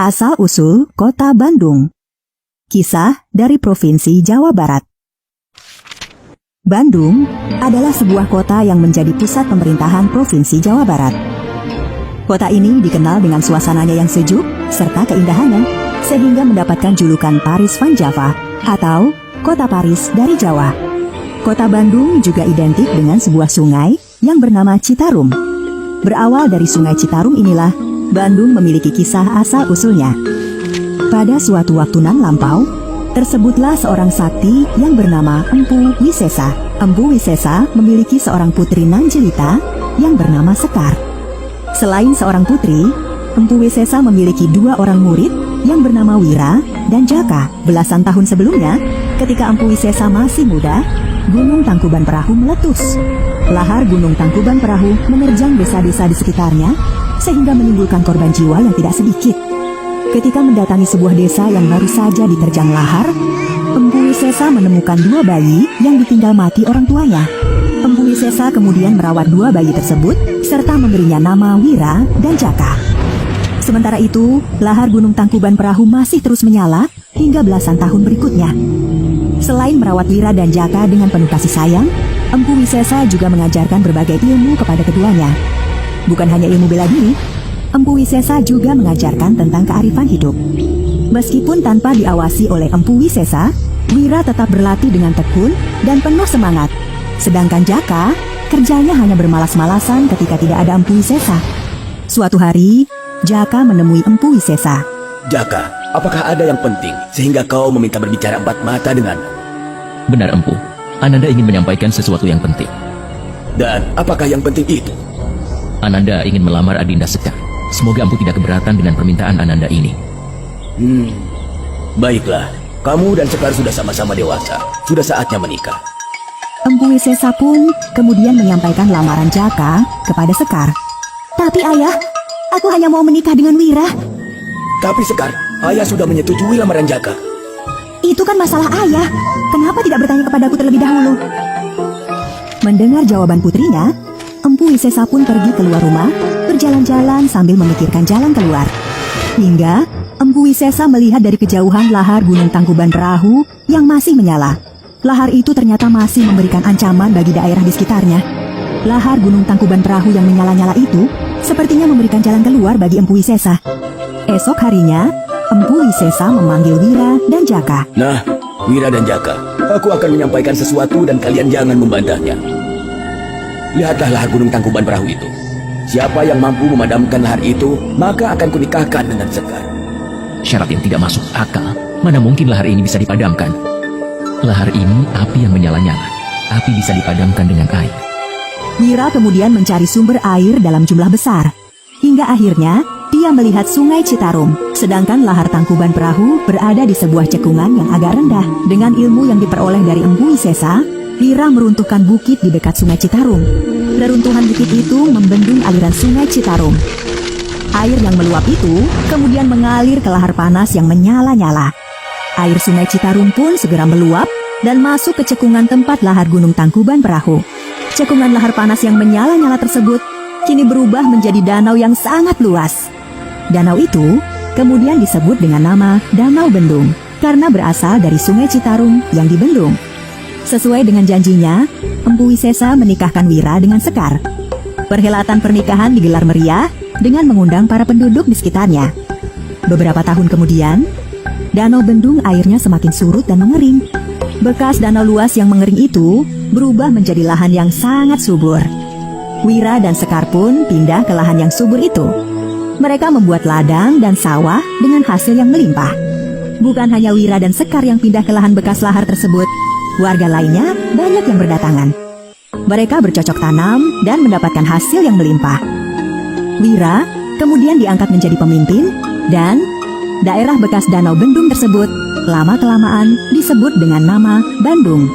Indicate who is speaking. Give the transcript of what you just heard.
Speaker 1: Asal-usul Kota Bandung. Kisah dari Provinsi Jawa Barat. Bandung adalah sebuah kota yang menjadi pusat pemerintahan Provinsi Jawa Barat. Kota ini dikenal dengan suasananya yang sejuk serta keindahannya, sehingga mendapatkan julukan Paris van Java atau Kota Paris dari Jawa. Kota Bandung juga identik dengan sebuah sungai yang bernama Citarum. Berawal dari sungai Citarum inilah Bandung memiliki kisah asal-usulnya. Pada suatu waktu nan lampau, tersebutlah seorang sakti yang bernama Empu Wisesa. Empu Wisesa memiliki seorang putri nan jelita yang bernama Sekar. Selain seorang putri, Empu Wisesa memiliki dua orang murid yang bernama Wira dan Jaka. Belasan tahun sebelumnya, ketika Empu Wisesa masih muda, Gunung Tangkuban Perahu meletus. Lahar Gunung Tangkuban Perahu menerjang desa-desa di sekitarnya, sehingga menimbulkan korban jiwa yang tidak sedikit. Ketika mendatangi sebuah desa yang baru saja diterjang lahar, Empu Wisesa menemukan dua bayi yang ditinggal mati orang tuanya. Empu Wisesa kemudian merawat dua bayi tersebut, serta memberinya nama Wira dan Jaka. Sementara itu, lahar Gunung Tangkuban Perahu masih terus menyala hingga belasan tahun berikutnya. Selain merawat Wira dan Jaka dengan penuh kasih sayang, Empu Wisesa juga mengajarkan berbagai ilmu kepada keduanya. Bukan hanya ilmu bela diri, Empu Wisesa juga mengajarkan tentang kearifan hidup. Meskipun tanpa diawasi oleh Empu Wisesa, Wira tetap berlatih dengan tekun dan penuh semangat. Sedangkan Jaka, kerjanya hanya bermalas-malasan ketika tidak ada Empu Wisesa. Suatu hari, Jaka menemui Empu Wisesa.
Speaker 2: Jaka, apakah ada yang penting sehingga kau meminta berbicara empat mata denganku?
Speaker 3: Benar, Empu. Ananda ingin menyampaikan sesuatu yang penting.
Speaker 2: Dan apakah yang penting itu?
Speaker 3: Ananda ingin melamar Adinda Sekar. Semoga Empu tidak keberatan dengan permintaan Ananda ini.
Speaker 2: Baiklah. Kamu dan Sekar sudah sama-sama dewasa. Sudah saatnya menikah.
Speaker 1: Empu Wisesa pun kemudian menyampaikan lamaran Jaka kepada Sekar. Tapi ayah, aku hanya mau menikah dengan Wira.
Speaker 2: Tapi Sekar, ayah sudah menyetujui lamaran Jaka.
Speaker 1: Itu kan masalah ayah. Kenapa tidak bertanya kepadaku terlebih dahulu? Mendengar jawaban putrinya, Empu Wisesa pun pergi keluar rumah, berjalan-jalan sambil memikirkan jalan keluar. Hingga Empu Wisesa melihat dari kejauhan lahar Gunung Tangkuban Perahu yang masih menyala. Lahar itu ternyata masih memberikan ancaman bagi daerah di sekitarnya. Lahar Gunung Tangkuban Perahu yang menyala-nyala itu sepertinya memberikan jalan keluar bagi Empu Wisesa. Esok harinya, Empu Wisesa memanggil Wira dan Jaka.
Speaker 2: Nah, Wira dan Jaka, aku akan menyampaikan sesuatu dan kalian jangan membantahnya. Lihatlah lahar Gunung Tangkuban Perahu itu. Siapa yang mampu memadamkan lahar itu, maka akan kunikahkan dengan Sekar.
Speaker 3: Syarat yang tidak masuk akal. Mana mungkin lahar ini bisa dipadamkan? Lahar ini api yang menyala-nyala. Api bisa dipadamkan dengan air.
Speaker 1: Wira kemudian mencari sumber air dalam jumlah besar. Hingga akhirnya, dia melihat sungai Citarum. Sedangkan lahar Tangkuban Perahu berada di sebuah cekungan yang agak rendah. Dengan ilmu yang diperoleh dari Empu Wisesa, Wira meruntuhkan bukit di dekat sungai Citarum. Reruntuhan bukit itu membendung aliran sungai Citarum. Air yang meluap itu kemudian mengalir ke lahar panas yang menyala-nyala. Air sungai Citarum pun segera meluap dan masuk ke cekungan tempat lahar Gunung Tangkuban Perahu. Cekungan lahar panas yang menyala-nyala tersebut kini berubah menjadi danau yang sangat luas. Danau itu kemudian disebut dengan nama Danau Bendung karena berasal dari sungai Citarum yang dibendung. Sesuai dengan janjinya, Empu Wisesa menikahkan Wira dengan Sekar. Perhelatan pernikahan digelar meriah dengan mengundang para penduduk di sekitarnya. Beberapa tahun kemudian, Danau Bendung airnya semakin surut dan mengering. Bekas danau luas yang mengering itu berubah menjadi lahan yang sangat subur. Wira dan Sekar pun pindah ke lahan yang subur itu. Mereka membuat ladang dan sawah dengan hasil yang melimpah. Bukan hanya Wira dan Sekar yang pindah ke lahan bekas lahar tersebut, warga lainnya banyak yang berdatangan. Mereka bercocok tanam dan mendapatkan hasil yang melimpah. Wira kemudian diangkat menjadi pemimpin dan daerah bekas Danau Bendung tersebut lama-kelamaan disebut dengan nama Bandung.